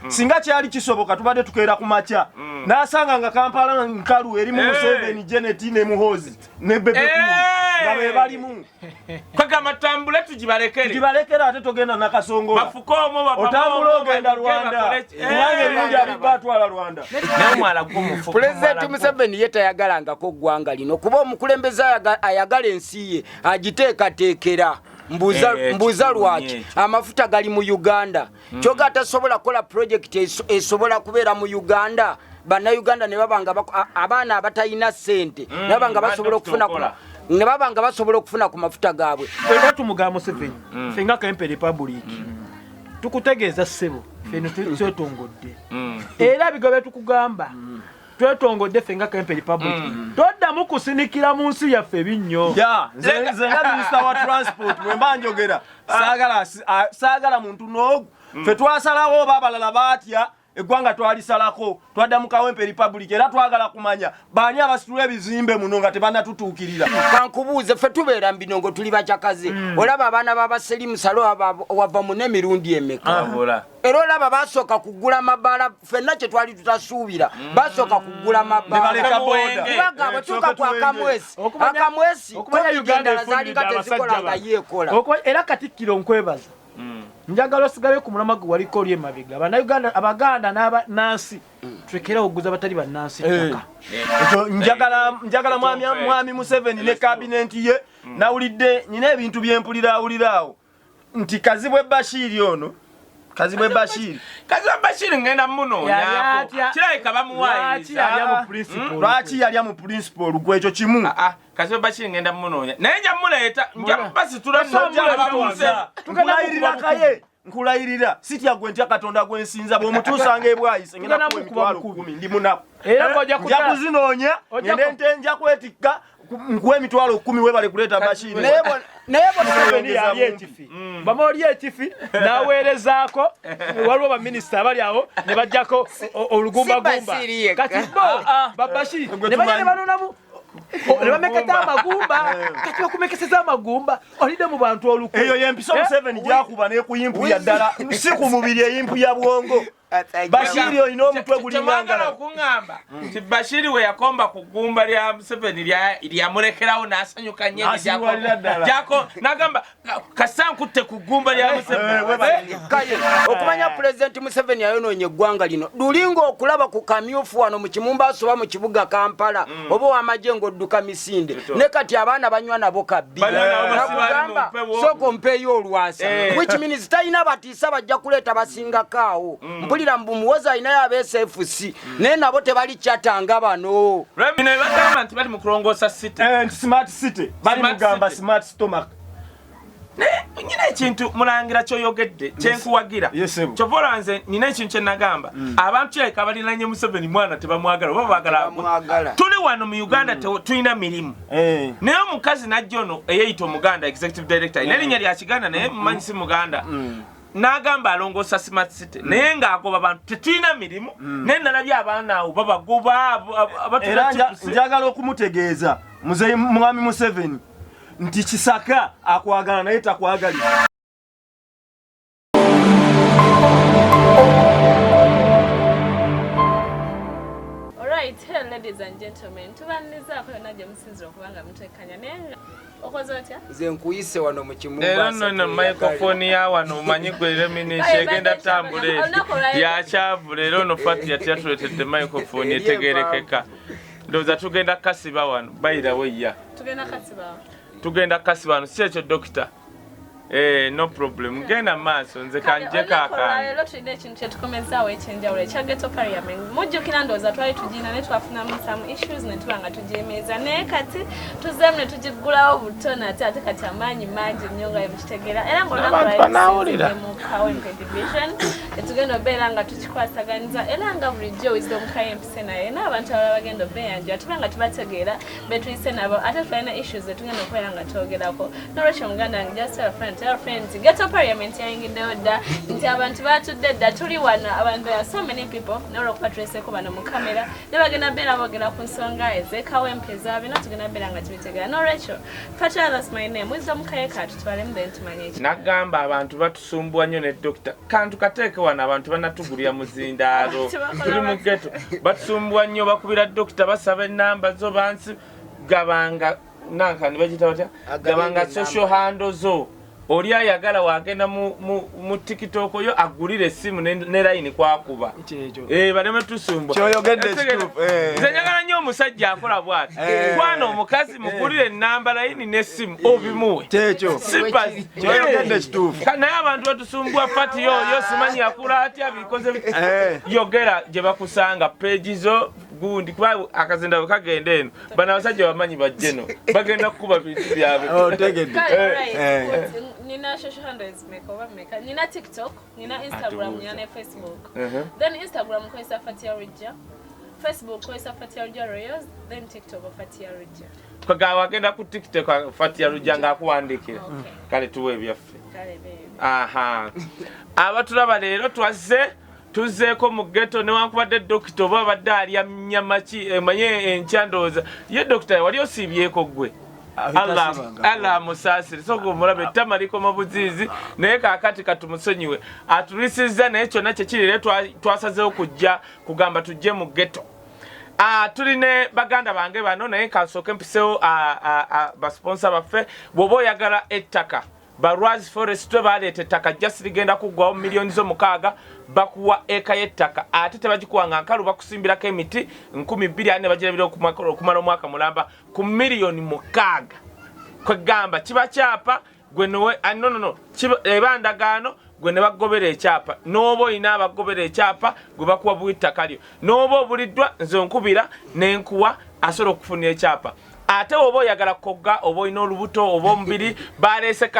singa kyali kisoboka tubadde tukeera ku makya n'asanga nga Kampala nkalu eri mu 7 Geneti ne Muhozi ne Bebe nga be balimu kwagamba tambule tugibalekera ate togenda na Kasongo otambula ogenda Rwanda kubanga ebingi abibatwala Rwanda President Museveni yetayagalangako ggwanga lino kuba omukulembeze ayagala ensi ye agiteekateekera mbuza lwaki amafuta gali mu Uganda kyoga atasobola kola project esobola kubeera mu Uganda bannayuganda ne babanga abaana abatayina ssente nabanga basobola okufuna ku mafuta gaabwe era tumuga Museveni fenga Kempe Republic tukutegeeza ssebo feno twetongodde era bigobe tukugamba twetongodde fenga Kempe Republic toddamu kusinikira mu nsi yaffe binnyo nze nga minister wa transport mwemba njogera saagala muntu n'ogu ffe twasalawo baabalala baatya eggwanga twalisalako twadda mu Kawempe Republic era twagala kumanya baani abasitula ebizimbe muno nga tebannatutuukirira kankubuuze ffe tubeera mu binongo tuli bakyakaze olaba abaana b'abasirimu salo wava mu n'emirundi emeka era olaba basooka kugula mabbala ffenna kye twali tutasuubira basooka kugula mabbala bwetuuka ku akamwesi komigendala zaalinga tezikola nga yeekola era Katikkiro nkwebaza njagala osigale ku mulama gwe waliko oli emabega bannayuganda abaganda n'abanansi tulekera okuguza abatali bannansi ekyo njagala mwami Museveni ne kabinenti ye nawulidde nyina ebintu byempulira awuliraawo nti Kazibwe Bashir ono Kazibwe Bashir ngenda munoonyako kirabika bamuwaayiriza lwaki yalya mu principal gwekyo kimu Kazibwe Bashir ngenda munoonya naye nja muleeta nja basitula nkulayirira kaye nkulayirira sitya gwe ntya Katonda gwensinza bw'omutuusanga ebwayise ngenda kuwa emitwalo 10 ndi munaku nja kuzinoonya ngende nte nja kwetikka nkuwa emitwalo 10 webale kuleeta Bashir naye Museveni yali ekifi bamoli ekifi n'aweerezaako waliwo baminisita abali awo ne bajjako olugumbagumba kati Bashir ne bajja ne banonamu ne bameketa amagumba kati bakumekeseza amagumba olidde mu bantu Olukwe eyo yempisa Museveni gyakuba n'ekuyimpuya ddala si ku mubiri eyimpu ya bwongo Bashir olina omutwe gulingangala okuŋŋamba nti Bashir we yakomba ku ggumba lya Museveni lyamulekerawo n'asanyuka nnyo jako n'agamba kasankutte ku ggumba lya Museveni okumanya President Museveni ayonoonye eggwanga lino lulinga okulaba ku kamyufu wano mu Kimumbaso oba mu kibuga Kampala oba w'amagye ng'odduka misinde ne kati abaana banywa nabo kabbi nakugamba sooka ompeeyo olwasa which means talina batiisa bajja kuleeta basingakaawo mpulira mbumuwoza ayinayo abeSFC naye nabo tebali kyatanga bano bagamba nti bali mu kulongoosa city smart city bali mugamba smart stomach nyina ekintu mulangira kyoyogedde kyenkuwagira kyovola nze nina ekintu kyenagamba abantu kyeka balinanye Museveni mwana tebamwagala oba baagala tuli wano mu Uganda tulina mirimu naye omukazi najja ono eyeyita omuganda executive director n'erinnya lya Kiganda naye mumanyi si muganda n'agamba alongoosa smart city naye ng'agoba abantu tetulina mirimu naye nalabye abaana awo babagoba era njagala okumutegeeza mwami Museveni nti Kisaka akwagala naye takwagalira Hello ladies and gentlemen, tubanizaako yonna gye musinzira okubanga mutekkanya naye okoze otya? Nze nkuyise wano mu Kimumbaso no microphone ya wano omanyi gwe minisha egenda tambule yakyavula era ono fati yatuletedde microphone etegerekeka ndowooza tugenda kasiba wano bayira weya tugenda kasiba wano si ekyo dokita no problem genda maaso nze kanje kaka lero tulina ekintu kyetukomezaawo ekyenjawulo ekya Ghetto Parliament mujjukira ndowooza twali tugiina ne twafunamu some issues ne tuba nga tujeemeza naye kati tuzeemu ne tugiggulawo butono ate kati amaanyi mangi nnyo nga mukitegeera era ng'olunaku mu Kawempe division tetugenda obeera nga tukikwasaganiza era nga bulijjo Wisdom Kayempise naye n'abantu abalala bagenda obeeyanjula tube nga tubategeera betuyise nabo ate tulina issues zetugenda okubeera nga twogerako n'olwekyo muganda wange just tell friends Ghetto Parliament yayingiddewo dda nti abantu batudde dda tuli wano abantu so many people n'olwokuba tuleseeko bano mu kamera ne bagenda beera boogera ku nsonga ez'Ekawempe ezaabina tugenda beera nga tubitegeera n'olwekyo that's my name Wisdom Kayeka tutwalemu then tumanye nagamba abantu batusumbuwa nnyo ne dokita kantu kateeke wana abantu banatugulya muzindaalo tuli mu ghetto batusumbwa nnyo bakubira dokita basaba enamba zo bansi gabanga nankani bagita batya gabanga social handle zo oli ayagala wagenda mu TikTok yo agulire simu ne line kwakuba baleme tusumbwa kyoyogedde kituufu nze njagala nnyo omusajja akola bw'ati kwana omukazi mugulire enamba line n'essimu obimuwe kyekyo kyoyogedde kituufu naye abantu batusumbwa fati yo simanyi yakula atya bikoze yogera gye bakusanga page zo gundi kuba akazinda bwe kagenda eno bano abasajja bamanyi bajjeno bagenda kukuba bintu byabwe otegedde Nina social handles meka. Nina TikTok, nina Instagram, nina Facebook. Then Instagram kwa Fatia Rija. Facebook kwa Fatia Rija Royals, then TikTok kwa Fatia Rija. Kwa wagenda ku TikTok kwa Fatia Rija ngakuwandikira. Kale tuwe byaffe. Kale baby. Aha. Abatulaba leero tuzeeko mu ghetto newankubadde dokita oba badde alya nnyama ki emanye enkyandoza ye dokita wali osiibyeko gwe Allah musasiri soko mulabe tamaliko mabuzizi naye kakati katumusonyiwe atulisiza naye kyonna kyekirire twasazeewo kujja kugamba tujje mu ghetto tuline baganda bange bano naye kansooke mpisewo basponsor baffe bw'oba oyagala ettaka Barwazi Forest baleeta ettaka just ligenda kuggwawo milioni zo 6 bakuwa eka y'ettaka ate tebagikuwanga nkalu bakusimbirako emiti 200 bagirabira okumala omwaka mulamba ku milioni 6 kwegamba kiba kyapa gwe nowe ebandagaano gwe ne bagobera ekyapa n'oba olina abagobera ekyapa gwe bakuwa bw'ittaka lyo n'oba obuliddwa nze nkubira n'enkuwa asobola okufunira ekyapa ate oba oyagala kogga oba olina olubuto oba omubiri baleese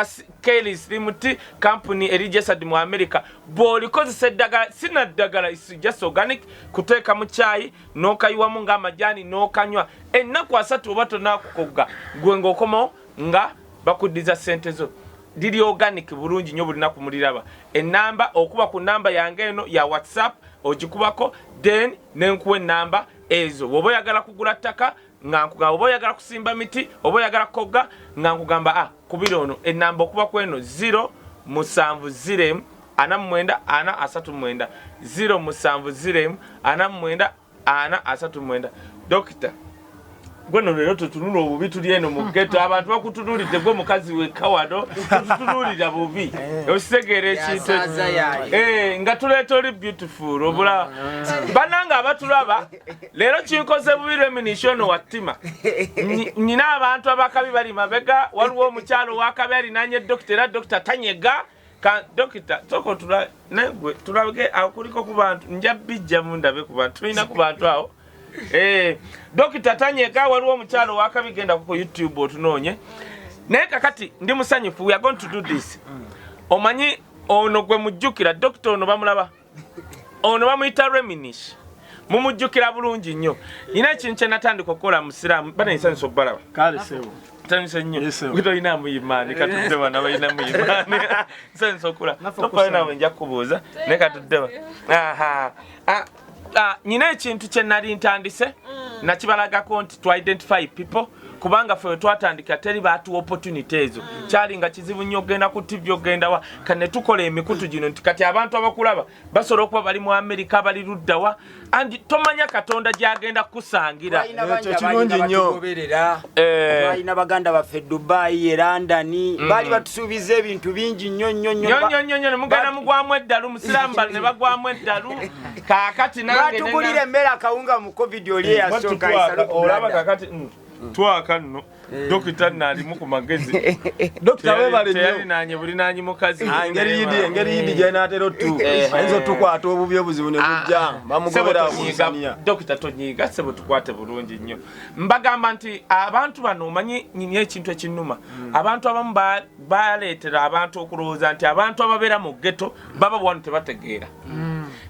Kelly's Limited company registered mu America bw'olikozesa eddagala sinaddagala is just organic kuteeka mu caayi n'okayiwamu ng'amajjaani n'okanywa ennaku 3 oba tonakukogga gwe ng'okomawo nga bakuddiza ssente zo liri organic bulungi nnyo bulinaku muliraba ennamba okuba ku namba yange eno ya WhatsApp ogikubako then nenkuwa ennamba ezo oba oyagala kugula ttaka ngankugamba oba oyagala kusimba miti oba oyagala kogga ngankugamba kubira ono ennamba okuba kweno 070 49 070 49 dokita gweno lero tutunula obubi tuli eno mu ghetto abantu bakutunulidde gwe mukazi we kawado tutunulira bubi osegere ekintu nga tuleeta oli beautiful obula bananga abatulaba lero kinkoze bubi reminission wattima nina abantu abakabi bali mabega waliwo omukyalo wakabi alinanye dokita era dokita tanyega dokita toko tulabge akuliko ku bantu njabijja mundabe ku bantu tulina ku bantu awo dokita tanyega waliwo omukyalo wakabigenda ku YouTube otunoonye naye kakati ndi musanyufu we are going to do this omanyi ono gwe mujjukira dokita ono bamulaba ono bamuyita reminish mumujjukira bulungi nnyo nina ekintu kye natandika okukola musiraamu banayisanyusa okubalaba kale sebo tanyusa nnyo gito olina muyimaani katudde bana balina muyimaani sanyusa okula nokola nawe nja kubuuza naye katudde nina ekintu kye nali ntandise nakibalagako nti to identify people kubanga ffe twatandika teri baatu opportunity ezo kyali nga kizibu nnyo ogenda ku TV ogendawa kane tukola emikutu gino nti kati abantu abakulaba basobola okuba bali mu America bali luddawa andi tomanya katonda gyagenda kusangira kirungi nnyo balina baganda baffe Dubai London bali batusuubiza ebintu bingi nnyo ne mugenda mugwamu eddalu musiraamu bali ne bagwamu eddalu kakati nange batugulira emmere akawunga mu covid oli eyasooka olaba kakati twaka nno dokita nalimu ku magezi dokita webale nnyo nanye buli nanyi mukazi engeri yidi gyenatero tu ayinza tukwata obubi obuzibu ne bujja bamugobera Tanzania dokita tonyiga sebo tukwate bulungi nnyo mbagamba nti abantu bano omanyi nyinyi ekintu ekinnuma abantu abamu baleetera abantu okulowooza nti abantu ababeera mu ghetto baba bwanu tebategeera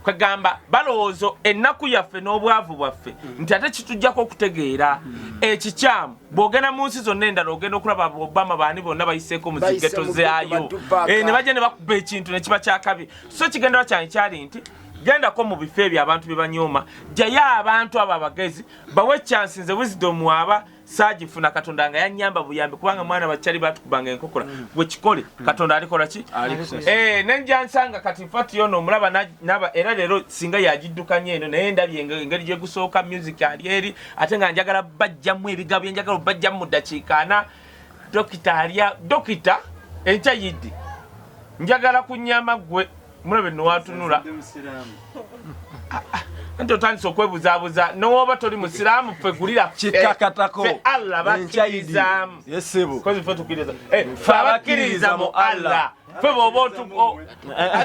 kwegamba balowoozo ennaku yaffe n'obwavu bwaffe nti ate kitujjako okutegeera ekikyamu bw'ogenda mu nsi zonna endala ogenda okulaba Obama baani bonna bayiseeko mu zigeto zaayo ne bajja ne bakuba ekintu ne kiba kyakabi so kigendera kyange kyali nti gendako mu bifo ebyo abantu bye banyooma jjayo abantu abo abagezi bawe chance nze wisdom waba sagifuna katonda nga yanyamba buyambi kubanga mwana bakyali batukubanga enkokola bwe kikole katonda alikola ki nenja nsanga kati fati yono omulaba naba era leero singa yagiddukanye eno naye ndabye engeri gye gusooka music ali eri ate nga njagala bajjamu ebigabo byenjagala bajjamu mu ddakiika 4 dokita enkya yiddi njagala kunyama gwe mulabe no watunula nti otandise okwebuzaabuza nowoba toli musiraamu ffe gulira kikakatako Allah bakkirizamu kozi ffe tukkiriza ffe abakkiriza mu Allah ffe bwoba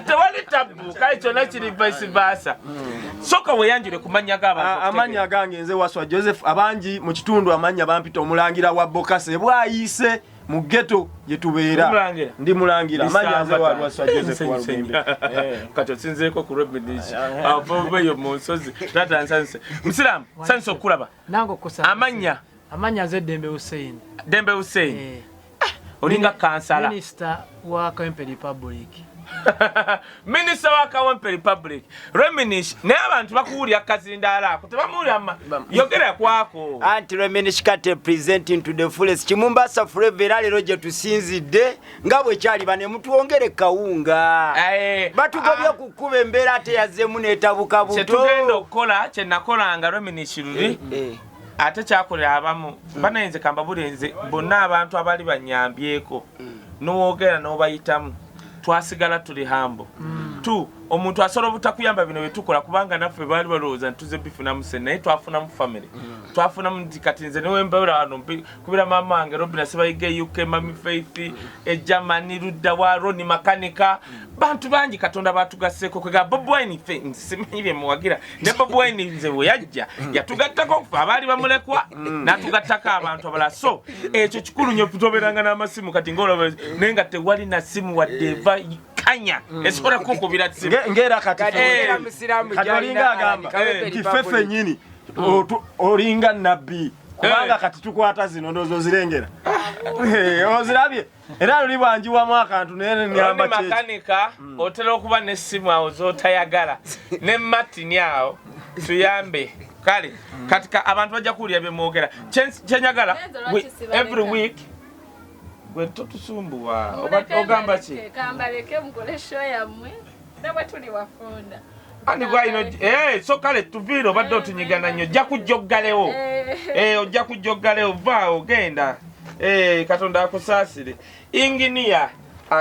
tewali tabbu kale kyonna kiri vice versa soka weyanjire ku mannya g'abantu amannya gange nze Waswa Joseph abangi mu kitundu amannya bampita omulangira wa Bokase bwayise mu ghetto yetubeera ndi mulangira amanya nze wa Waswa Joseph wa Rubimbe kati osinzeeko ku Rebedish avobeyo mu nsozi tata nsanse musiramu sanso kulaba nango kusa amanya nze Dembe Hussein olinga kansala minister wa Kawempe Republic Minister wa Kawempe Republic Reminish ne abantu bakuwulya kazindaala kutebamuwulya yogera kwako anti Reminish kate presenting to the fullest Chimumbasa forever lero gye tusinzidde nga bwe kyali bane mutuongere kawunga batugobya kukuba embeera ate yazemu netabuka buto tugenda okukola kye nakolanga Reminish luli ate kyakolera abamu banayinze kamba bulenze bonna abantu abali banyambyeko n'owoogera n'obayitamu twasigala tuli hambo tu omuntu asobola obutakuyamba bino betukola kubanga naffe baali balowooza ntuze bifunamu se naye twafunamu family twafunamu kati nze newembawula wano kubira mama wange Robina Sebayige UK Mami Faith Germany Ludda wa Roni Makanika bantu bangi katonda batugasseko kwega Bobi Wine fe simanyi bye muwagira ne Bobi Wine nze bwe yajja yatugattako abaali bamulekwa natugattako abantu abala so ekyo kikulu nnyo tutoberanga n'amasimu kati ng'olaba naye nga tewali na simu wadde eva kanya esobola kukubira simu ngera kati olinga agamba kifefe nyini olinga nabbi kubanga kati tukwata zino ndozo zirengera ozirabye era luli bwanjiwamu akantu naye nyamba kye makanika otera okuba n'essimu awo z'otayagala ne matini awo tuyambe kale katika abantu bajja kuwulira bye mwogera kyenyagala every week gwe totusumbuwa ogamba ki kambaleke mukole show yammwe nabwe tuli wafunda ani gwaino so kale tuvire obadde otunyigana nnyo ojja kujjoggalewo ojja kujjoggalewo vaawo genda katonda akusaasire inginiya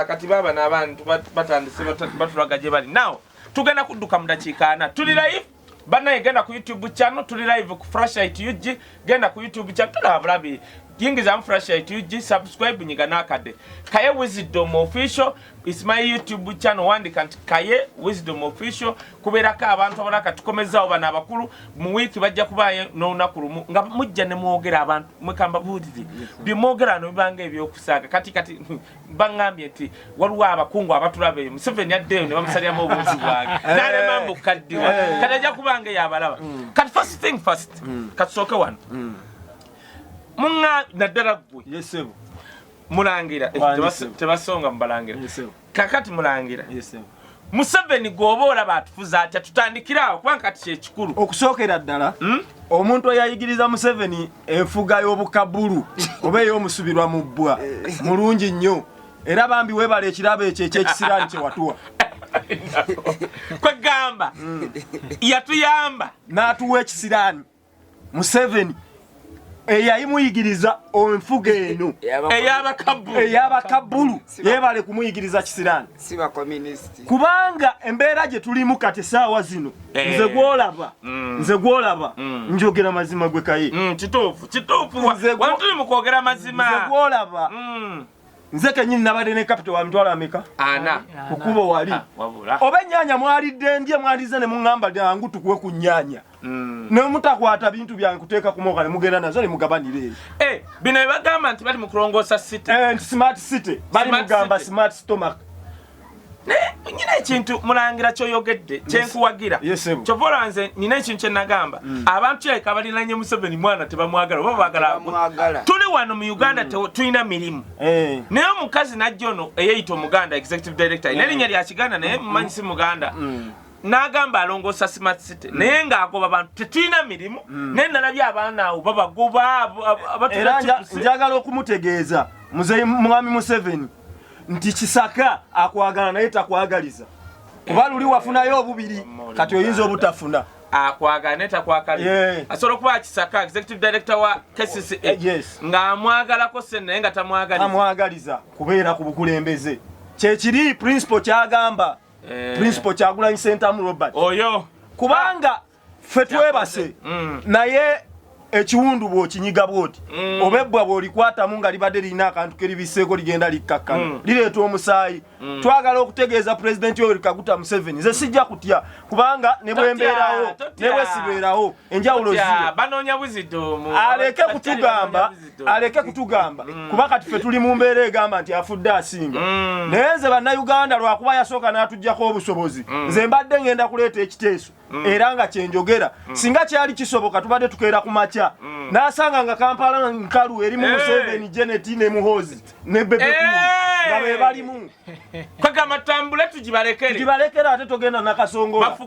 kati baba n'abantu batandise batulaga gye bali naw tugenda kudduka mu dakiika 4 tuli live banaye genda ku YouTube channel tuli live ku Flashlight UG genda ku YouTube channel tulabulabi yingiza Flashlight UG subscribe nyiga nakade Kaye Wisdom Official is my YouTube channel wandika Kaye Wisdom Official kuberaka abantu abalaka tukomezaawo bana abakulu mu week bajja kubaye n'olunaku nga mujja ne mwogera abantu mwekamba buulizi bimwogera no bibanga ebyokusaaga kati bangambye nti waliwo abakungu abatulabe Museveni addeyo ne bamusalyamu obuuzi bwage nale mambo kaddiwa kati ajja kubanga yabalaba kati first thing first katusooke wano munga naddala gwe yesebo mulangira tebasonga mubalangira kakati mulangira Museveni gwoba olaba atufuza atya tutandikirawo kubanga kati kyekikulu okusookera ddala omuntu eyayigiriza Museveni enfuga y'obukabulu oba ey'omusubirwa mu bbwa mulungi nnyo era bambi weebala ekirabo ekyo ekyekisiraani kye watuwa kwegamba yatuyamba n'atuwa ekisiraani Museveni eyayimuyigiriza enfuga eno ey'abakabulu yeebale kumuyigiriza kisiraani kubanga embeera gye tulimu kati saawa zino nze gwolaba njogera mazima gwe Kaye kituufu wantuli mu kwogera mazima nze gwolaba nze kenyini nabadde ne kapito wa mitwalo ameka kukuba wali oba ennyanya mwalidde ndye mwalize ne muŋŋamba lyangu tukuwe ku nnyanya ne mutakwata bintu byange kuteeka ku moka ne mugenda nazo ne mugabanire bino bagamba nti bali mu kulongoosa city nti smart city bali mugamba smart stomach nyina ekintu mulangira kyoyogedde kyenkuwagira kyovola nze nina ekintu kyenagamba abantu kyeka abalinanye Museveni mwana tebamwagala oba baagala tuli wano mu Uganda tulina mirimu naye omukazi najja ono eyeyita omuganda executive director erinnya lya Kiganda naye mumanyi si Muganda n'agamba alongoosa smart city naye ng'agoba abantu tetulina mirimu naye nalabye abaana awo babagoba era njagala okumutegeeza muzeyi mwami Museveni nti Kisaka akwagala naye takwagaliza kuba luli wafunayo obubiri kati oyinza obutafuna akwagala naye takwagaliza asobola okuba Kisaka executive director wa KCCA ng'amwagalako senne naye nga tamwagaliza kubeera ku bukulembeze kyekiri principal kyagamba principal Kyagulanyi Ssentamu Robert oyo kubanga ffe twebase naye ekiwundu bw'okinyiga bwoti obebbwa bw'olikwatamu nga libadde lirina akantu keribiseeko ligenda likkakkana lireeta omusaayi twagala okutegeeza pulezidenti Yoweri Kaguta Museveni nze sijja kutya kubanga ne bwembeerawo ne bwesibeerawo enjawulo ziro banoonya buzidoomu aleke kutugamba kuba kati ffe tuli mu mbeera egamba nti afudde asinga naye nze bannayuganda lwakuba yasooka n'atuggyako obusobozi nze mbadde ngenda kuleeta ekiteeso era nga kyenjogera singa kyali kisoboka tubadde tukeera ku makya n'asanga nga Kampala nkalu eri mu Museveni Jeneti ne Muhoozi ne Bebe nga be balimu kwagamba tambule tugibalekera ate togenda nakasongola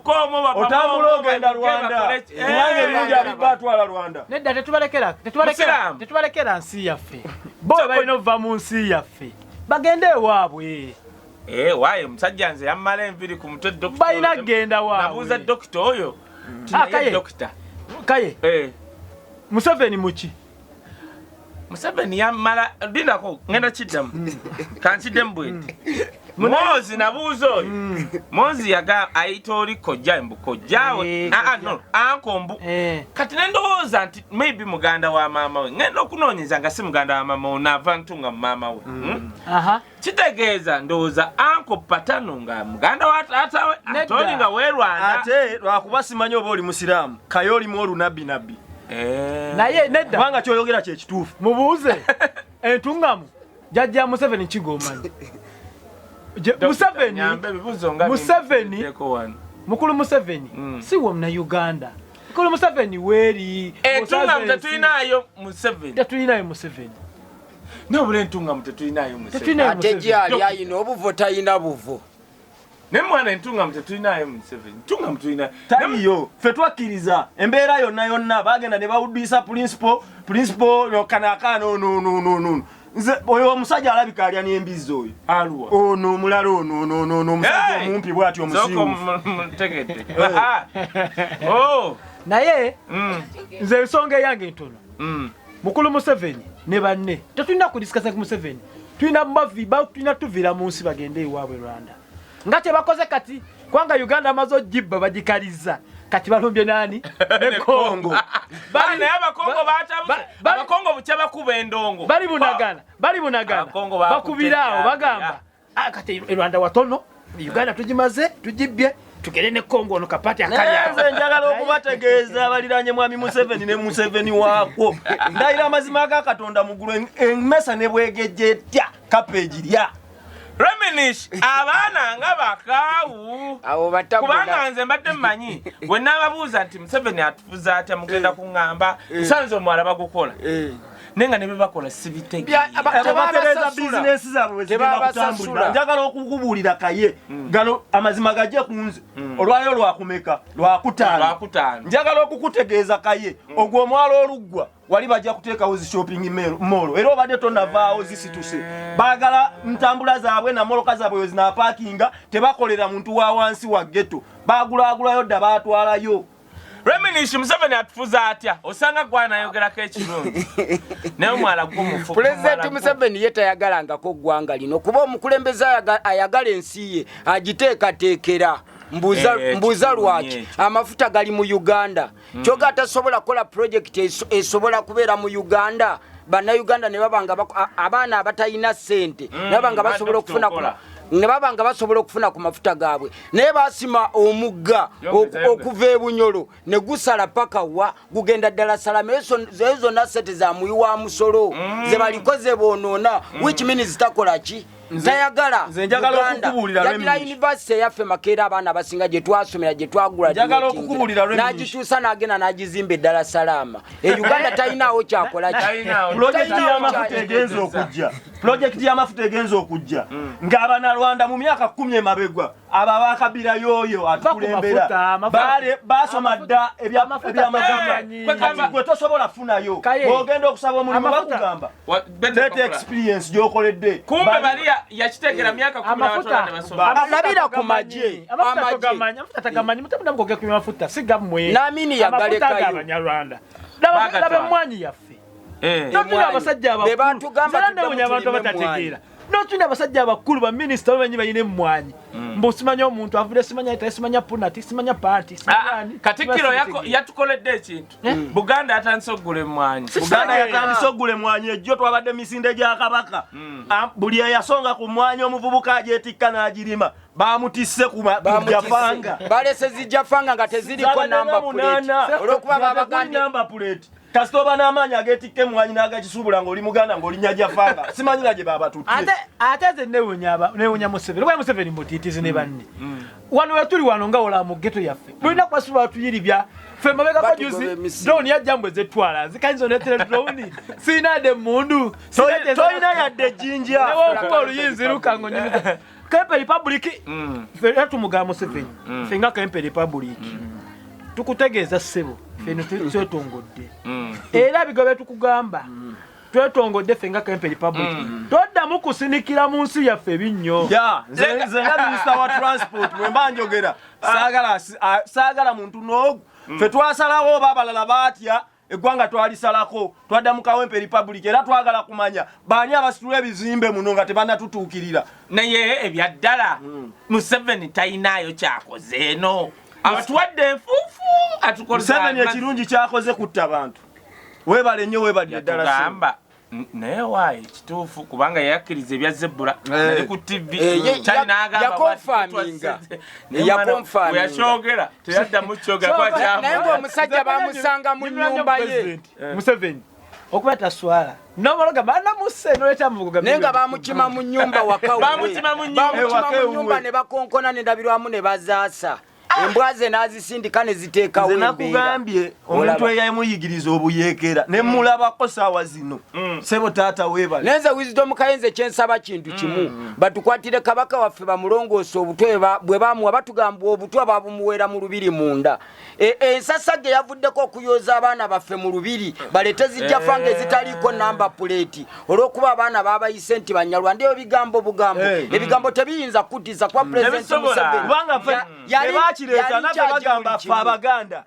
otambula ogenda Rwanda kubanga ebingi abibatwala Rwanda nedda tetubalekera nsi yaffe bo balina ova mu nsi yaffe bagende ewaabwe waayo musajja nze yammala enviri ku mutwe dokita balina genda waabwe nabuuza dokita oyo dokita kaye Museveni muki Museveni yammala ndinako ngenda kiddamu kankiddemu bweti Mozi nabuuza oyo Mozi yaga ayita oli kojja mbukojjawe no ankombu kati nendowooza nti maybe muganda wa maama we ngenda okunoonyeza nga si muganda wa maama we naava ntunga mu maama we kitegeeza ndowooza anko patano nga muganda wa taatawe atoli nga weerwanda ate lwakuba simanyi oba oli musiraamu kaye olimu olunabbi naye nedda kubanga kyoyogera kyekituufu mubuuze entungamu jajja Museveni kigomanyi Museveni mukulu Museveni si wo mna Uganda mukulu Museveni weri entungamu tetulinayo Museveni nobula entungamu tetulinayo Museveni ate gyali ayina obuvo tayina buvo nemwana entungamu tetulinayo Museveni entungamu tulina taliyo ffe twakkiriza embeera yonna bagenda ne bawuddisa principal yokanakaana no nze oyo omusajja alabika alya n'embizzi oyo aluwa ono omulala ono omusajja omumpi bw'ati omusiiwufu naye nze ensonga eyange ntono mukulu Museveni ne banne tetulina kudisikasa ku Museveni tulina maviba tulina tuviira mu nsi bagende ewaabwe Rwanda nga tebakoze kati kwanga Uganda amaze ogibba bagikaliza kati balumbye nani ne Kongo bali naye abakongo bucha bakuba endongo bali bunagana bakubiraawo bagamba kati Rwanda watono Uganda tugimaze tugibye tugere ne Kongo ono kapati akalya nze njagala okubategeeza baliranye mwami Museveni ne Museveni waako ndayira amazima ga Katonda mugulu emmesa ne bwegejjetya kapeji lya Reminish abaana nga bakaawu kubanga nze mbadde mmanyi bwe naababuuza nti Museveni atufuza atya mugenda kuŋŋamba nsanze omwala bagukola nenga ne bebakola sibitegeeza bizinesi zaabwe bwe zigenda kutambulira njagala okukubuulira kaye gano amazima gajje ku nze olwayo lwakumeka lwakutaano njagala okukutegeeza kaye ogwo omwala oluggwa wali bajja kuteekawo zi shopping mall era obadde tonavaawo zisituse baagala ntambula zaabwe na moloka zaabwe we zinapaakinga tebakolera muntu wa wansi wa ghetto baagulaagulayo dda baatwalayo Reminish Museveni atufuza atya osanga gwanayogerako ekirungi naye omwala gw'omufu Pulezidenti Museveni ye tayagalangako ggwanga lino kuba omukulembeze ayagala ensi ye agiteekateekera mbuuza lwaki amafuta gali mu Uganda kyoga atasobola kukola projekiti esobola kubeera mu Uganda bannayuganda ne babanga abaana abatalina ssente ne babanga basobola okufuna ku mafuta gaabwe naye basima omugga okuva ebunyolo ne gusala paka wa gugenda ddala salama ezo zonna sente za muyi wa musolo ze balikoze boonoona which means takola ki tayagala yadira university yaffe Makeera abaana abasinga gye twasomera gye twagula n'agituusa n'agenda n'agizimba eddala salama Uganda talinaawo kyakola pulojekiti y'amafuta egenza okujja ng'Abannarwanda mu myaka 10 emabegwa ababakabira yoyo atukulembera basoma dda ebyamagamba gwe tosobola funayo bw'ogenda okusaba omulimu bakugamba leta experience gy'okoledde kumbe bali yakitegera myaka 10 ne basoma labira ku maje amafuta tagamanyi mutabuna mukoge ku mafuta sigamwe namini yagalekayo abanyarwanda labe mwanyi yaffe notuna abasajja abantu batategeera notuna abasajja abakulu ba minister benyi bayine mwanyi mbusimanya omuntu avude simanya punati simanya party katikiro yatukoledde ekintu Buganda atandise okugula mwanyi Buganda yatandise okugula emwanyi ejjo twabadde misinde gya kabaka buli yasonga ku mwanyi omuvubuka ajetikka n'agirima bamutisse ku jafanga balese zijafanga nga teziriko namba plate olwokuba babaganda namba plate kasitoba n'amaanyi agetikke mwanyi n'agakisuubula ng'oli muganda ng'oli nyajafanga simanyira gye babatutte ate ze newunya Museveni kuba Museveni mutiitizi ne banne wano wetuli wano nga wola mu ghetto yaffe tulina kwasuba batuyiribya ffe mabegako juzi drone yajjambwe zetwala zikayinza oneetere drone siinade mundu toyina yadde jinja newokuba oluyinzi lukango nyumiza Kempe Republic ffe tumugaa Museveni ffe nga Kempe Republic tukutegeeza ssebo ffe twetongodde era bigobe tukugamba twetongodde ffe nga Kempe Republic toddamu kusinikira mu nsi yaffe binnyo nze nga minisita wa transport bwemba njogera saagala muntu n'ogu ffe twasalawo oba abalala baatya eggwanga twalisalako twadda mu Kawempe Republic era twagala kumanya baani abasitula ebizimbe muno nga tebanatutuukirira naye ebyaddala Museveni tayinaayo kyakoze eno abatuwadde enfuufu Museveni ekirungi kyakoze kutta abantu webale nnyo webadde ddala gamba naye waayi kituufu kubanga yakkiriza ebya Zebbula nali ku TV yakyogera teyaddamu kyogera naye ng'omusajja bamusanga mu nnyumba ye Museveni okuba taswala nomologamba anamuse noleta muvuga naye nga bamukima mu nnyumba bamukima mu nnyumba ne bakonkona ne ndabirwamu ne bazaasa embwaze nazisindika ne ziteekawo embeera nakugambye omuntu eyamuyigiriza obuyeekera ne mulabako saawa zino sebo taata weebale nenze Wisdom Kayenze kyensaba kintu kimu batukwatire kabaka waffe bamulongoose obutwe bwe bamuwa batugamba obutwe babumuweera mu lubiri munda ensasage yavuddeko okuyooza abaana baffe mu lubiri balete zijjafanga ezitaliiko namba puleti olw'okuba abaana babayise nti Banyarwanda ebigambo bugambo ebigambo tebiyinza kuddiza kwa President Museveni leta naffe bagamba ffe Abaganda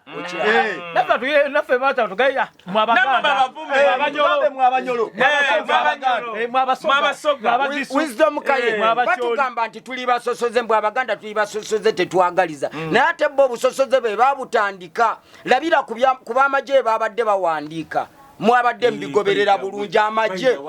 naffe batatugaya mwabanyolo Wisdom Kaye batugamba nti tuli basosoze mbwe Abaganda tuli basosoze tetwagaliza naye ate bo obusosoze be babutandika labira ku b'amagye babadde bawandiika mwabadde mbigoberera bulungi amagye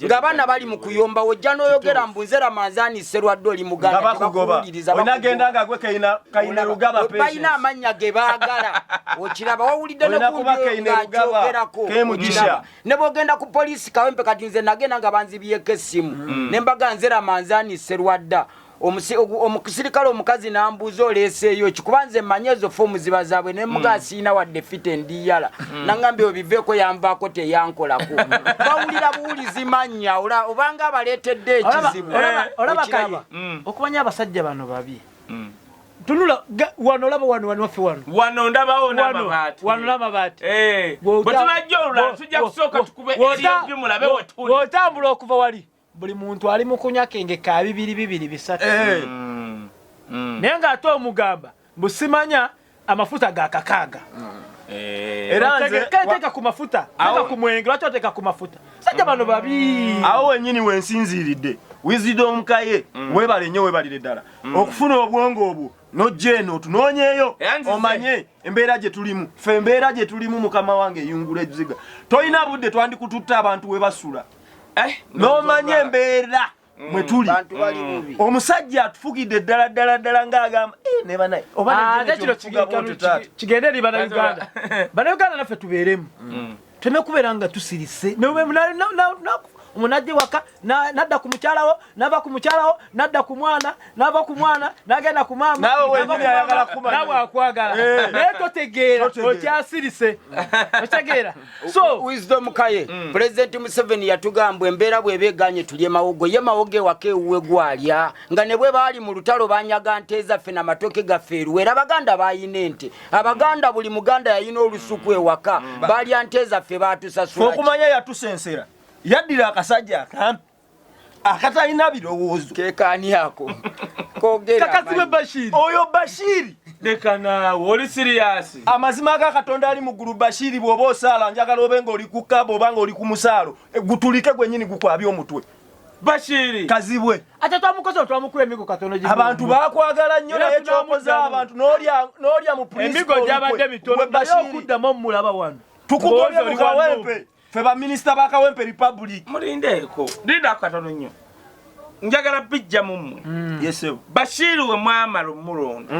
ng'abaana bali mu kuyomba wojja n'oyogera mbunze Ramazani Serwadde oli Muganda tebakuwuliriza onagenda nga gwe kayina Rugaba balina amannya ge baagala okiraba wawulidde nekungaajogerako ne bwogenda ku poliisi Kawempe kati nze nagenda nga banzibyeko essimu ne mbaga nze Ramazani Serwadda omusirikale omukazi nambuuza oleeseeyo kikubanze mmanye ezo foomu ziba zaabwe ne muga asiina wadde fite ndiyala nangambye obiveeko yanvaako teyankolako bawulira buwulizi mannya obanga abaleetedde ekizibu olaba okumanya abasajja bano babi tunula wano olaba wano waffe wano ndabawo n'amabaati wano n'amabaati bwe tunajja olulala tujja kusooka tukube ebyebyo mulabe wetuli wotambula okuva wali buli muntu ali mu kunywa kenge ka 2-2-3 naye ng'ate omugamba mbusimanya amafuta ga kakaaga era nze teeka ku mafuta teeka ku mwenge lwaki oteeka ku mafuta sajja bano babi awo wennyini wensinziiridde Wisdom Kaye webale nnyo webalire ddala okufuna obwongo obwo nojja eno otunoonyeeyo omanye embeera gye tulimu ffe embeera gye tulimu mukama wange eyungula eziga tolina budde twandikututta abantu we basula nomanye embeera mwe tuli omusajja atufugidde ddala ng'agamba ne banaye kigende eri bannayuganda naffe tubeeremu teme kubeera nga tusirise omunajje waka nadda ku mukyalawo nava ku mukyalawo nadda ku mwana nava ku mwana nagenda ku mama nawe wenyini ayagala kumanya nawe akwagala naye totegeera okyasirise otegeera so wisdom kaye President Museveni yatugamba embeera bwebeganye tulye mawogo ye mawoge wakewuwe gwalya nga ne bwe baali mu lutalo banyaga nteza ffe n'amatoke gaffe eruwera abaganda bayina ente abaganda buli muganda yayina olusuku ewaka balya nteza ffe batusasula okumanya yatusensera yaddira akasajja akampi akatalina birowoozo kekani ako kogera Kazibwe Bashir oyo Bashiri lekana oli serious amazima ga Katonda ali mu gulu Bashiri bwoba osala njagala obenga oli kukabo obanga oli ku musalo gutulike gwenyini gukwabya omutwe Bashiri Kazibwe ate twamukoze twamukula emigo katono gibu abantu bakwagala nnyo naye kyokoza abantu n'olya mu principal emigo gyabadde mitono naye okuddamu omulaba wano tukugobye mu Kawempe fe ba minister ba Kawempe Republic mulindeeko linda katono nnyo njagala bijja mumwe yesebo Bashiri we mwamala omulonda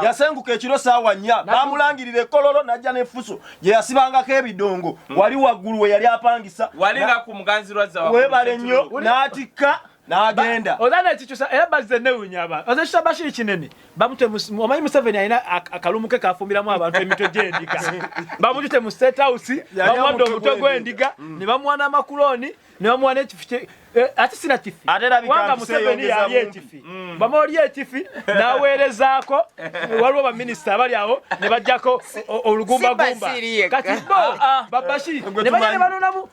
yasenguka ekiro saawa 4 bamulangirira ekololo najja n'effuso gye yasibangako ebidongo wali waggulu we yali apangisa walinga ku muganzirwaza webale nnyo n'atikka n'agenda ozana ekikyusa era bazze newunya abantu ozekisa Bashiri kinene bamute omanyi Museveni alina akalumuke kafumbiramu abantu emitwe gy'endiga bamutute mu State House bamuwadde omutwe gw'endiga ne bamuwana amakuloni ne bamuwana ekifi ate sina kifi wanga Museveni yali ekifi bamoli ekifi n'aweerezaako waliwo baminisita abali awo ne bajjako olugumba kati bo Bashiri ne bajja ne banonamu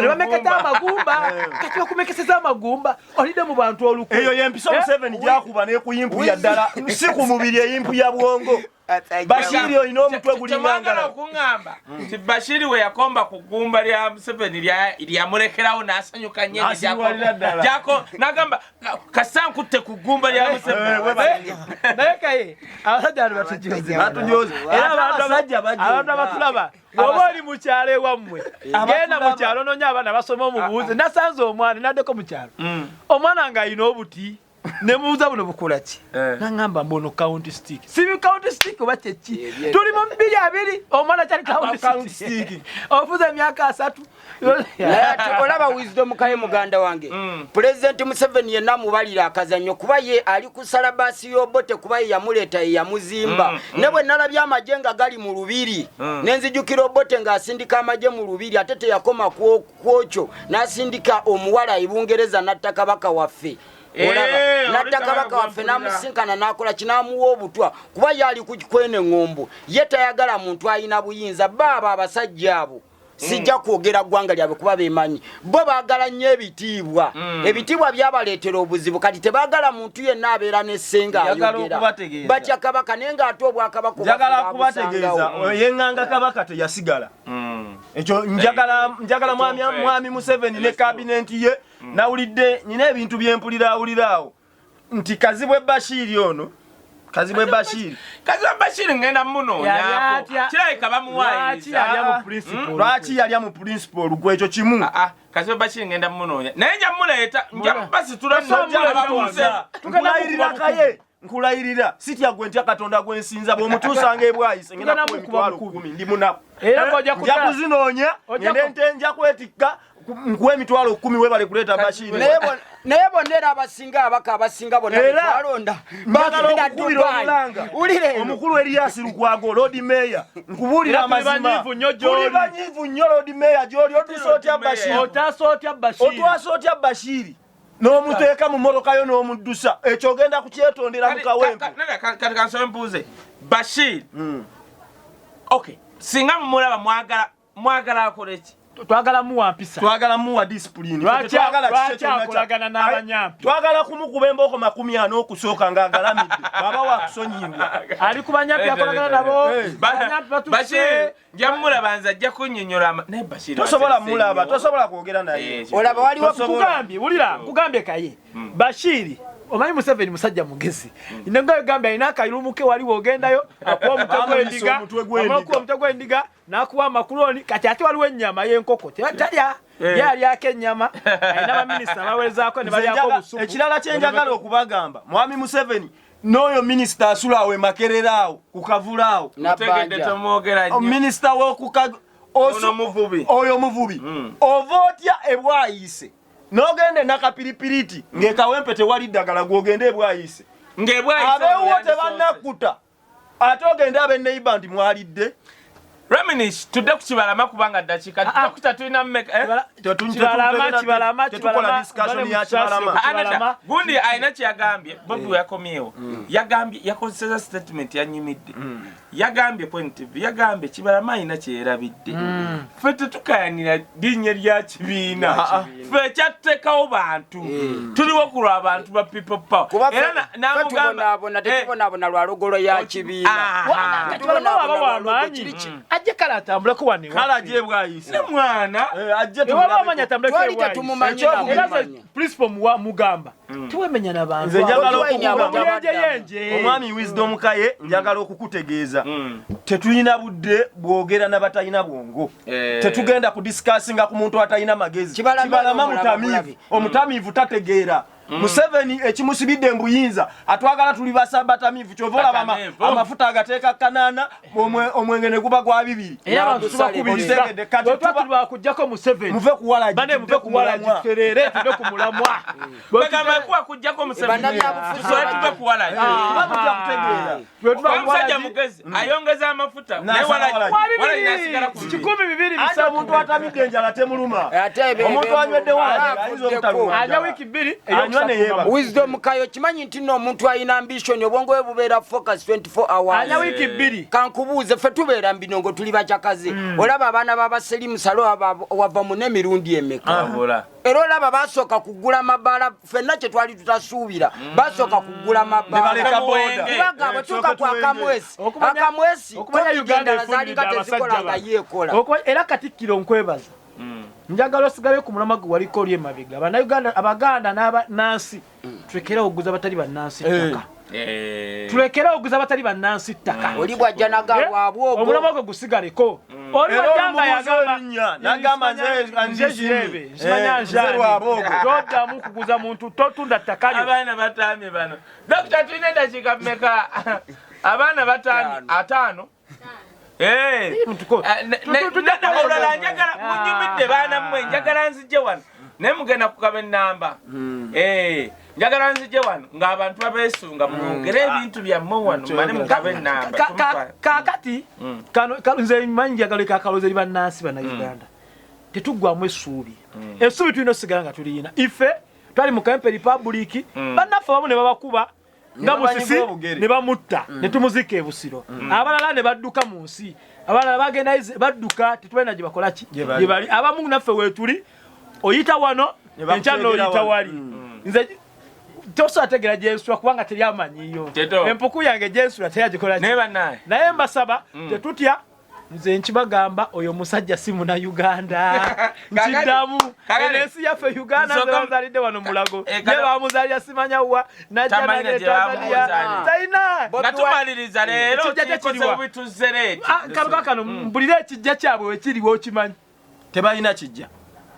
nebameketa amagumba kati bakumekeseza amagumba olidde mu bantu Olukwe eyo yempisa Museveni gyakuba n'ekuyimpu ya ddala si ku mubiri eyimpu ya bwongo Bashiri olina omutwe gulingangala okuŋŋamba nti Bashiri we yakomba ku ggumba lya Museveni lyamulekerawo n'asanyuka nnyo jako n'agamba kasankutte ku ggumba lya Museveni naye kaye abasajja batujoze era abantu abatulaba oba oli mukyalo ewammwe genda mu kyalo noonya abaana basoma omubuuze nasanze omwana naddeko mu kyalo omwana ng'alina obuti nemubuuza buno bukola ki naŋŋamba mbono county stick sibi county stick oba kyeki tuli mu 2 omwana kyali county stick ofuza emyaka 3 olaba wisdom kaye muganda wange President Museveni yenna mubalira akazannyo kuba ye ali kusala basi y'obote kuba ye yamuleeta ye yamuzimba ne bwe nalabye amagye nga gali mu lubiri nenzijukira obote ng'asindika amagye mu lubiri ate teyakoma kwokyo n'asindika omuwala ebungereza natta kabaka waffe natakabaka waffe namusinkana nakola kinamuwa obutwa kuba yali kukikwene ngombo ye tayagala muntu ayina buyinza baba abasajja abo sijja kwogera ggwanga lyabwe kuba bemanyi bo baagala nnyo ebitiibwa ebitiibwa byabaleetera obuzibu kati tebaagala muntu yenna abeera n'essenga ayogera batya kabaka naye ng'ate obwakabaka njagala kubategeeza yeŋŋanga kabaka teyasigala ekyo njagala mwami Museveni ne kabinenti ye nawulidde nyina ebintu byempuliraawuliraawo nti Kazibwe Bashir ono Kazibwe Bashir ngenda munoonya kirabika bamuwaayiriza lwaki yalya mu principal gwekyo kimu Kazibwe Bashir ngenda munoonya naye nja muleeta nkulayirira kaye nkulayirira sitya gwe ntya Katonda gwensinza bw'omutuusanga ebwayise ngenda kuwa 10,000 ndi munaku nja kuzinoonya ngende nte nja kwetikka nkuwa 10,000 webale kuleeta Bashir naye bonna era abasinga bonna balonda bagenda Dubai omukulu Eliasi Lukwago Lord Mayor nkubuulira amazima tuli banyiivu nnyo Lord Mayor gy'oli otwasa otya Bashir n'omuteeka mu mmotoka yo n'omuddusa ekyo ogenda kukyetondera mu Kawempe kati kansome mbuuze Bashir okay singa mumulaba mwagala akole ki twagala muwa mpisa twagala muwa discipline lwaki akolagana n'abanyampi twagala kumukuba embooko 40 okusooka ng'agalamidde baba wakusonyiibwa ali ku banyampi akolagana nabo Bashir nja mulaba nze ajja kunnyonnyola naye Bashir tosobola mulaba tosobola kwogera naye olaba waliwo kugambye wulira kugambye kaye Bashir omanyi Museveni musajja mugezi nenga yogambye alina akayirumuke waliwo ogendayo akuwa omutwe gw'endiga n'akuwa amakuloni kati ate waliwo ennyama y'enkoko talya yalyako ennyama alina baminisita baweezaako ne balyako obusuku ekirala kyenjagala okubagamba mwami Museveni n'oyo minisita asula awo emakereraawo ku kavulaawo mutegedde tomwogera nnyo minisita oyo muvubi ovotya ebwayise nogende nakapiripiriti ngekawempe tewali ddagala gwogende ebwayise abewo tebannakuta ate ogende abeneiba nti mwalidde Reminish tudde kukibalama kubanga dakika tukuta tulina mmeka kibalama gundi aina kyagambye Bobi yakomyewo yagambye yakozesa statement yanyimidde yagambye point yagambye kibalama ina kyerabidde ffe tetukayanira linnya lya kibiina ffe kyattekawo bantu tuliwo kulwa abantu ba people power era namugamba tetubonabona lwalugolo ya kibiina ajje kala atambule ko wani kala ajje bwayise ne mwana ajje tumanya atambule ko wani principle mugamba tuwemenya nabantu nze njagala yenje omwami wisdom kaye njagala okukutegeeza tetulina budde bwogera n'abatalina bwongo tetugenda ku discussinga ku muntu atalina magezi kibalama mutamivu omutamivu tategeera Museveni ekimusibidde mbuyinza atwagala tuli basabatamivu kyovola amafuta agateeka kanana omwengene kuba gwa bibiri era abantu tubakubiriza tuba kujjako Museveni muve kuwala bane muve kuwala jiferere tuve kumulamwa bagamba kuwa kujjako Museveni tusoe tuve kuwala babujja kutegeera omusajja mugezi ayongeza amafuta ne wala inasigala ku 12 ate omuntu atamidde enjala temuluma omuntu anywedde wala ayinza obutaluma anya wiki 2 Wisdom kayo kimanyi nti no omuntu alina ambition obwongo bwe bubeera focus 24 hours anya wiki 2 kankubuuze ffe tubeera mbinongo tuli bachakaze olaba abaana b'abasirimu salo wava mu n'emirundi emeka era olaba basooka kugula mabala ffenna kye twali tutasuubira basooka kugula mabala kubanga bwetuuka ku akamwesi Uganda zaalika tezikola nga yeekola era Katikkiro nkwebaza njagala osigale ku mulama gwe waliko oli emabiga abaganda n'abanansi tulekera okuguza abatali bannansi ttaka tulekera okuguza abatali bannansi ttaka oli bwajja nagalwabwe ogwo omulama gwe gusigaleko oli wajjanga yagamba nzezirebe simanya njani toddamu kuguza muntu totunda ttaka lyo abaana batamye bano dokita tulina eddakiika mmeka abaana batamye 5 olala njagala munyumidde baana mmwe njagala nzije wano naye mugenda kukaba ennamba njagala nzije wano ng'abantu abeesunga mwongere ebintu byammwe wano mane mukaba ennamba kakati nze manyi njagala kakaloza eri bannansi bannayuganda tetuggwamu essuubi essuubi tulina osigala nga tuliyina ife twali mu Kempe Republic bannaffe abamu ne babakuba nga musisi ne bamutta ne tumuzika e Busiro abalala ne badduka mu nsi abalala bagenda badduka tetubalina gye bakola ki gye bali abamu naffe weetuli oyita wano enkya n'oyita wali nze tosobola tegera gyensula kubanga teri amanyiyo empuku yange gyensula teyagikola ki naye mbasaba tetutya nze nkibagamba oyo musajja si muna Uganda nkiddamu ensi yaffe Uganda nze bazalidde wano mulago ne bamuzalira simanya wa najja nage Tanzania taina nga tumaliriza leero kikoze bituzereeti kano mbulira ekijja kyabwe wekiriwo okimanyi tebalina kijja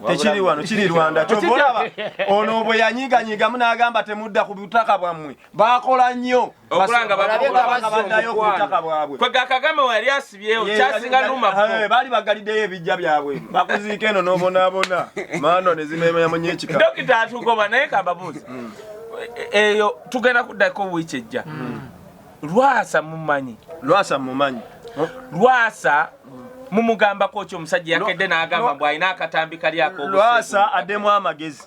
tekiri wano kiri Rwanda kyovolaba ono bwe yanyiganyigamu n'agamba temudda ku butaka bwammwe bakola nnyo okulanga baddayo ku butaka bwabwe kwega Kagame wali asibyewo kyasinga lumafu baali bagaliddeyo ebijja byabwe bakuziika eno n'obonaabona maano ne zimemenya nyekika dokita atugoba naye kambabuuza eyo tugenda kuddako wiiki ejja Lwasa mumanyi Lwasa mumugamba ko kyo musajja yakedde n'agamba bw'alina akatambi kali ako Lwasa addemu amagezi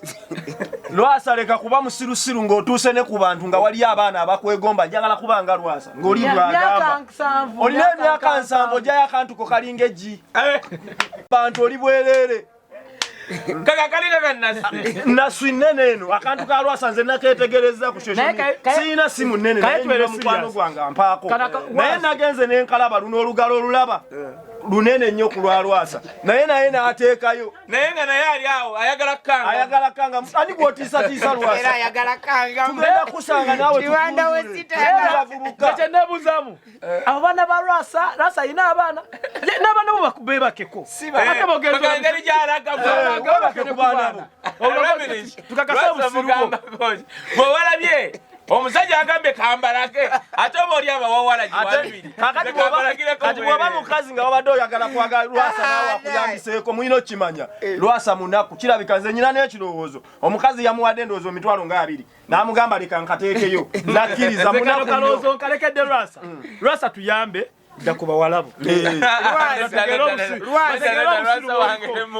Lwasa leka kuba musirusiru ng'otuuse ne ku bantu nga wali abaana abakwegomba njagala kubanga Lwasa ng'oli lwagamba olina emyaka 7 ojjayo akantuko kalinga eggi bantu oli bwereere kaka kalina bannasi naswi nnene eno akantu ka Lwasa nze nakeetegereza ku social media siina simu nnene naye mukwano gwange ampaako naye nagenze n'enkalaba luno olugalo olulaba lunene nnyo ku lwa Lwasa naye n'ateekayo naye nga naye ali awo ayagala kanga ani gwotiisatiisa Lwasa era ayagala kanga tugenda kusanga naawe kiwanda wesita kye neebuuzaamu abo baana ba Lwasa alina abaana n'abaana bo bakubebakeko ate bogengeri gyalagamu tukakasa obusiruko bwewalabye omusajja agambe kambalake ate oli abawawala jiwabiri kati bwoba mukazi nga wabadde oyagala kwagala Lwasa nawe akuyambiseeko mulina okimanya Lwasa munaku kirabika nze nyina n'ekirowoozo omukazi yamuwadde endowoozo emitwalo nga 2 n'amugamba leka nkateekeyo nakkiriza munaku kalowoozo nkalekedde Lwasa tuyambe Dakuba walabo.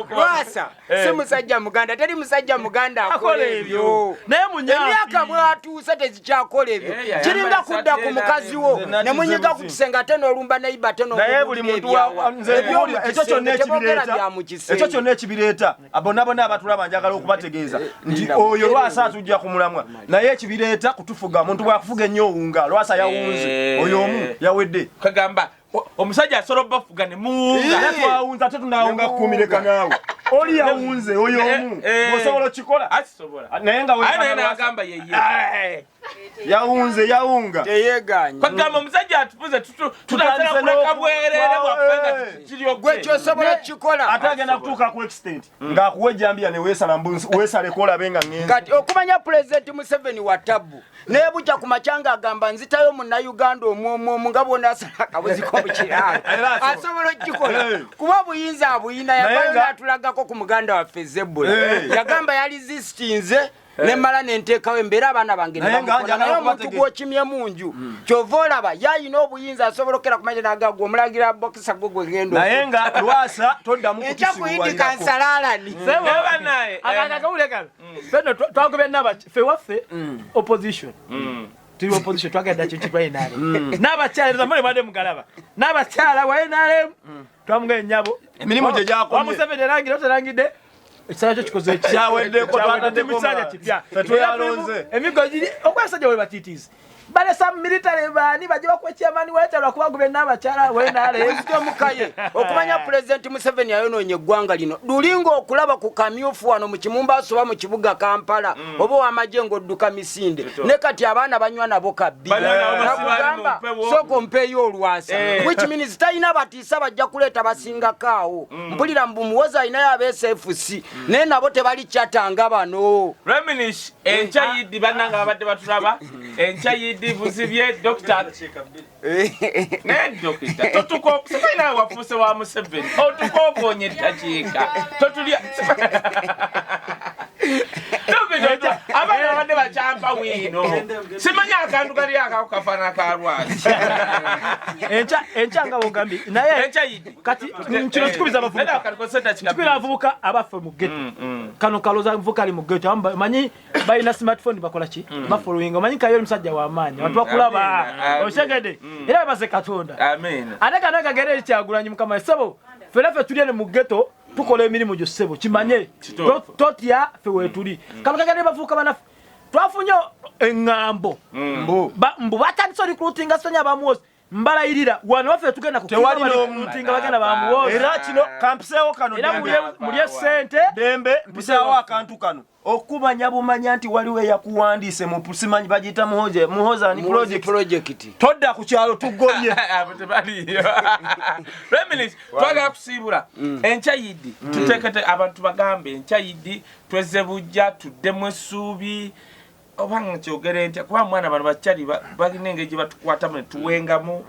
Lwasa. Si musajja muganda, teri musajja muganda akola ebyo. Naye munyampi. Emyaka mwatuuse tezikyakola ebyo. Kiringa kudda ku mukazi wo ne munyiga ku kisenga ate n'olumba neiba ate n'olumba. Naye buli muntu ekyo kyonna ekibireeta abonabona abatulaba njagala okubategeeza nti oyo Lwasa atujja ku mulamwa naye ekibireeta kutufuga muntu bwakufuga ennyo owunga Lwasa yawunze oyo omu yawedde kagamba omusajja asobola bafuga ne muwunga twawunza ate tunawunga kukumireka naawe oli yawunze oyo omu osobola okikola asisobola naye nga nagamba yeye yawunze yawunga teyeganye kagamba omusajja atupuze tutazala kuleka bwerere bwafenga gwe kyosobola okikola ate agenda kutuuka ku extent ng'akuwa ejjambiya ne weesaleko olabe nga ŋŋenzi kati okumanya pulezidenti Museveni wa tabu naye bukya ku makyanga agamba nzitayo munnayuganda omwomu nga bwona asala akabuzi k'omukiraalo asobola okikola kuba obuyinza abuyina yavayo n'atulagako ku muganda waffe Zebula yagamba yalizisitinze nemala nenteekawo embeera abaana bange naye omuntu gw'okimye mu nju kyova olaba yayina obuyinza asobola okera kumanya nagagwa omulagira bokisa gwe gwegenda naye nga Lwasa toddamu ekyakuyindika nsalalani akakawulekala feno twagobya ffe waffe opposition tuli opposition twagenda kintu twainale n'abakyala zamule mwade mugalaba n'abakyala wainale twamuga ennyabo emirimu gye gyakomye Museveni erangire oterangidde ekisala kyo kikoze ekyaweddeko twaddemu kipya tetweyalonze emigo giri okwasajja we batitiizi balesa military bani bajja bakwekyamani weetalwa kubagobe n'abakyala wenaale mukaye okumanya pulezidenti Museveni ayonoonye eggwanga lino lulinga okulaba ku kamyufu wano mu Kimumbaso oba mu kibuga Kampala oba w'amagye ng'odduka misinde ne kati abaana banywa nabo kabbi nakugamba soko mpeeyo Olwasa which means talina batiisa bajja kuleeta basingakaawo mpulira mbu muwoza alinayo abeesefusi naye nabo tebali kyatanga bano Reminish enchayidi bannanga babadde batulaba enchayidi divuzibye doctor ne doctor totuko sifina wafuse wa Museveni otukokonye tachiika totulya abana bade bachampa wino simanya akantu kali akakafana ka Lwasa enchanga bogambi naye enchayidi kati kino kikubiza abavubuka kikubira abavubuka abafe mu Ghetto kano kaloza mvuka ali mu Ghetto manyi bayina smartphone bakola ki bafollowing manyi kayo musajja wa amaanyi watu bakulaba oshegede era baze Katonda amen ate kana kagere kyagulanyi mukama sebo felefe tuliene mu Ghetto tukola emirimu gyo sebo kimanye totya fe wetuli kama kagere bavuka bana twafunyo engambo mbu batandise recruiting asanya bamuozi mbala irira wano wafe tugenda tewali n'omutinga bagenda bamuwoza era kino kampiseewo kano era mulye sente dembe mpiseewo akantu kano okumanya bumanya nti waliwo eyakuwandiise mu pusimanyi bagiyita muhozani project todda ku kyalo tugomye Reminis twagala kusiibula enchayidi tuteekete abantu bagambe enchayidi twezze bujja tuddemu essuubi obanga kyogere nti kuba mwana bano bakyali balina engeri gye batukwatamu ne tuwengamu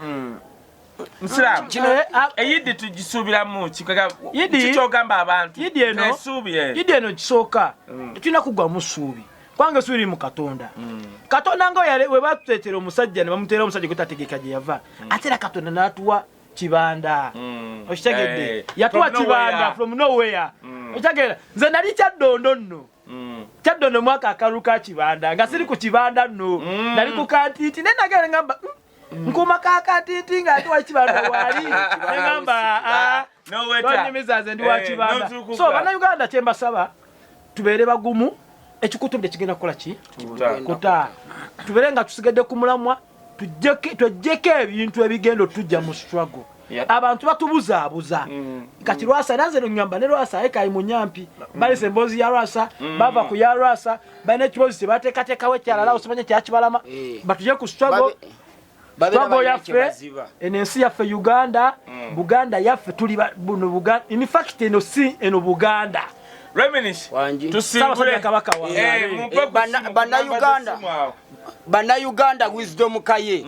Musiramu eyidi tugisuubiramu kikyogamba abantu yidi eno kisooka tulina kugwa mu ssuubi kubanga essuubi mu Katonda Katonda nga we batuteetera omusajja ne bamuteera omusajja gwetategeka gye yava ate era Katonda n'atuwa kibanda okitegedde yatuwa kibanda from nowhere okitegedde nze nali kyaddondo nno kyaddondo mwaka akalu ka kibanda nga siri ku kibanda nno nali ku kantiiti naye nagere ngamba nkuma kakatiti nga ati wakibanda wali ngamba nonyimizaze ndi wakibanda so bannayuganda kyembasaba tubeere bagumu ekikutudde kigenda kukola ki kuta tubeere nga tusigedde ku mulamwa twejjeko ebintu ebigenda tujja mu struggle abantu batubuzaabuza kati Lwasa nanze ngamba ne Lwasa ekayi mu nyampi balese emboozi ya Lwasa bava ku ya Lwasa balina ekibozi tebateekateekawo ekyalala osimanye kyakibalama batujje ku struggle Twago yaffe enensi yaffe Uganda Buganda yaffe tuli buno Buganda in fact eno si eno Buganda Reminisce. Tusimbule kabaka wa. Bannayuganda wisdom kaye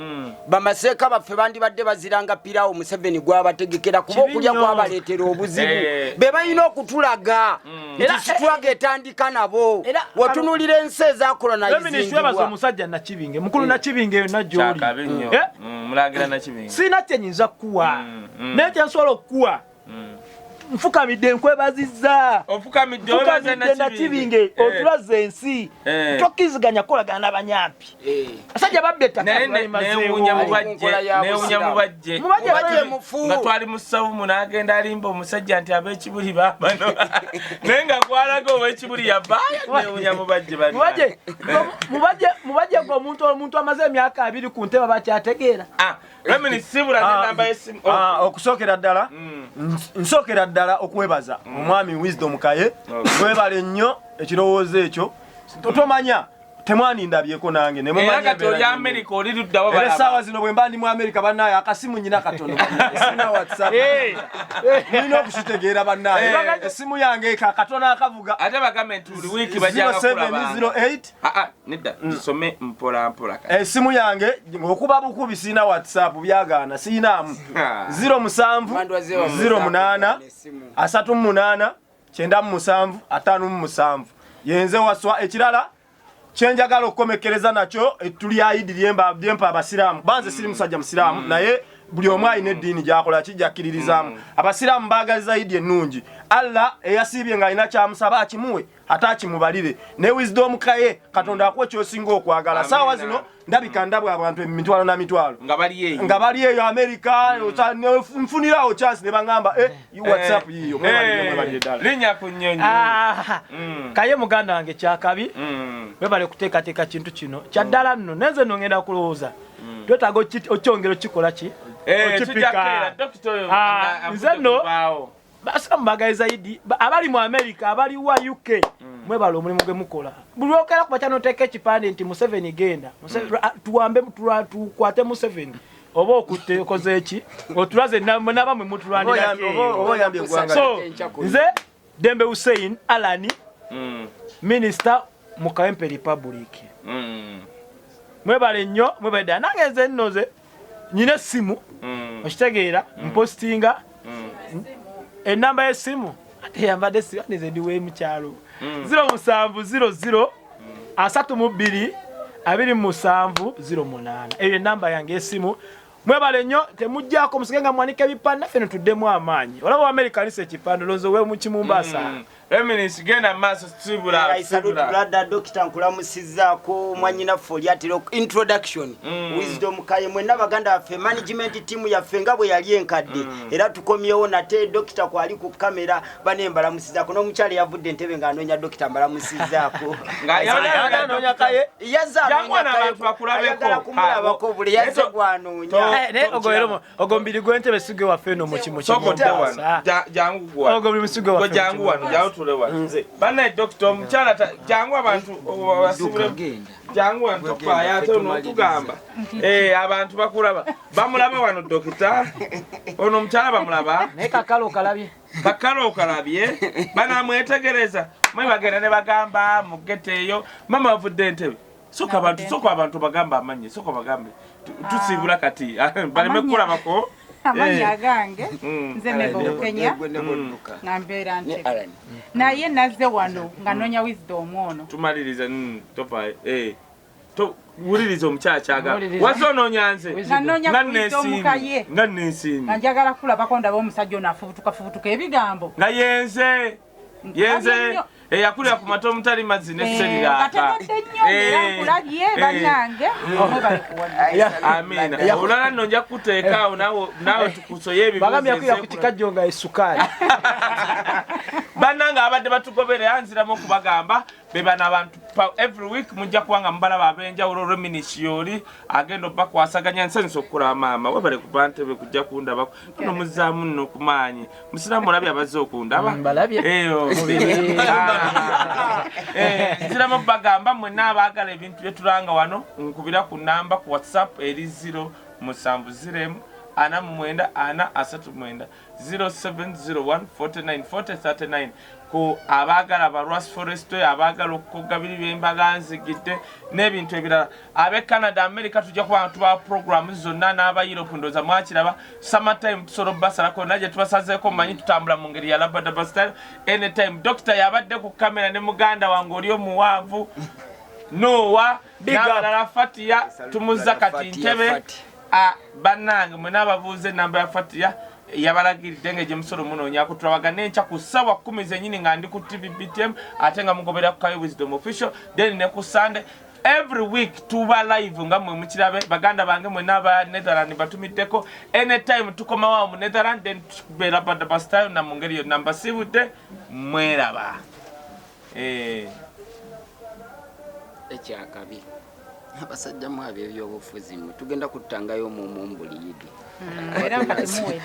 bamaseeka baffe bandibadde baziranga pirawo Museveni gwabategekera kuba okulya kwabaleetera obuzibu be balina okutulaga era situlaga etandika nabo wetunulira ensi ezakolonizingibwa omusajja Nakibinge mukulu Nakibinge yonna gy'oli sirina kyenyinza kukuwa naye kyensobola okukuwa nfukamidde nkwebazizza ofukamidde Nakibinge otulaze ensi tokkiziganya kolagana n'abanyampi asajja babbe ettaka newunya mubajje nga twali mu ssawumu n'agenda alimba omusajja nti ab'ekibuli baabano naye nga gwalaga ow'ekibuli yabaaya newunya mubajje mubajje gwe omuntu amaze emyaka 2 ku ntebe bakyategeera okusookera ddala nsookera ddala okwebaza omwami Wisdom Kaye webale nnyo ekirowoozo ekyo tomanya temwanindabyeko nange essaawa zino bwe mba ndi mu Amerika bannaye akasimu nyina katono sina WhatsApp nina okukitegeera bannaye essimu yange katono akavuga ate bagambe nti buli wiiki bajanga kulaba 0708 nedda tusome mpola essimu yange okuba bukubi sina WhatsApp byagaana siinaamu 0708 38 97 57 yenze waswa ekirala kyenjagala okukomekereza nakyo etuli ayidi lyempa abasiraamu banze siri musajja musiraamu naye buli omu alina eddiini gyakola kijjakkiririzamu abasiraamu baagaliza ayidi ennungi Allah eyasiibye ng'alina kyamusaba akimuwe ate akimubalire ne Wisdom Kaye Katonda akuwe kyosinga okwagala saawa zino ndabika ndabwa abantu emitwalo na mitwalo nga bali eyo Amerika nfunirawo chance ne bangamba WhatsApp yiyo linya kunnyonyi Kaye muganda wange kyakabi webale kuteekateeka kintu kino kyaddala nno nenze nongenda kulowooza twetaaga okyongero kikola ki okipika nze nno basiramu bagaliza idi abali mu Amerika abali wa UK mwebala omulimu gwe mukola buli okera kuba kyanoteeka ekipande nti Museveni genda tuwambe tukwate Museveni oba okutte okoze eki otulaze nabamwe mutulwanira so nze Dembe Hussein Alani Minister mu Kawempe Republic mwebale nnyo mwebale nange nze nnoze nyina essimu okitegeera mpostinga enamba y'essimu ate yambadde sibaneze ndiwe mukyalo 0700 32 2708 eyo enamba yange y'essimu mwebale nnyo temujjako musigenga mwanike ebipande ffe tuddemu amaanyi olaba America alise ekipande lozo we mu Kimumbasa Reminisce genda maso sibula brother Dr. Nkulamusizzaako mwanyina foliatiro introduction Wisdom Kaye mwenna baganda baffe management team yaffe nga bwe yali enkadde era tukomyewo nate Dr. kwali ku kamera banemba musizzaako n'omukyali yavudde entebe ng'anoonya Dr. Mbalamusizzaako anoonya Kaye yazamwana abantu bakulabeko kumulabako buli yazze gwanoonya ogombiri gw'entebe sigwe waffe no mu kimu jangu gwa ogombiri musigwe waffe jangu wano bana Dr. Mchala jangu abantu basibule jangu wantu kwa yato no tugamba abantu bakulaba bamulaba wano Dr. ono Mchala bamulaba naye kakalo kalabye bana mwetegereza mwe bagenda ne bagamba mu Ghetto eyo mama avudde entebe soko abantu bagamba amanye soko bagambe tusibula kati baleme kulabako amanya gange nze Mebo Kenya ngambera nte naye nazze wano nganonya Wisdom ono tumaliriza topa to wuliriza omukyakyaga wazononya nze nga nensimbi njagala kulaba konda b'omusajja ono afubutuka ebigambo nga yenze yakulira ku mato omutali mazzi neseriraaka amina olala nno nja kuteekaawo naawe tukusoye ebibagambyakulira ku kikajjo nga esukaali bannanga abadde batugobere yanziramu okubagamba bebana abantu every week mujja kuwanga mubalaba ab'enjawulo Reminisce yoli agenda obakwasaganya nsanyusa okukulaba maama webale kuba ntebe kujja kundabako no muzaamu nno kumaanyi musiramu olabye abazze okundaba eyo nziramu bagamba mwenna abaagala ebintu byetulanga wano nkubira ku namba ku WhatsApp eri 070 0701494039 ku abagala ba Ross Forest abagala okugabira byembaga nzigidde n'ebintu ebirala abe Canada America tujja kuba tuba program zonna n'aba Europe ndoza mwakiraba summertime tusoro basalako naje tubasazeeko manyi tutambula mu ngeri ya labada style anytime doctor yabadde ku kamera ne muganda wange oli omuwaavu Noah n'abalala Fatia tumuza kati ntebe bannange mwe n'ababuuze namba ya Fatia yabalagiridde nga gyemusolo munoonya kutulabaga n'enkya ku ssawa 10 zennyini nga ndi ku TV BTM ate nga mugobera ku Kayo Wisdom Official then ne ku Sunday every week tuba live nga mwe mukirabe baganda bange mwe n'aba Netherlands batumiddeko anytime tukomawo mu Netherlands then tubeera badaba style na mu ngeri yonna mbasibudde mweraba ekyakabi abasajja mu ab'ebyobufuzi tugenda kuttangayo mu mbuliyidi era nga temuwe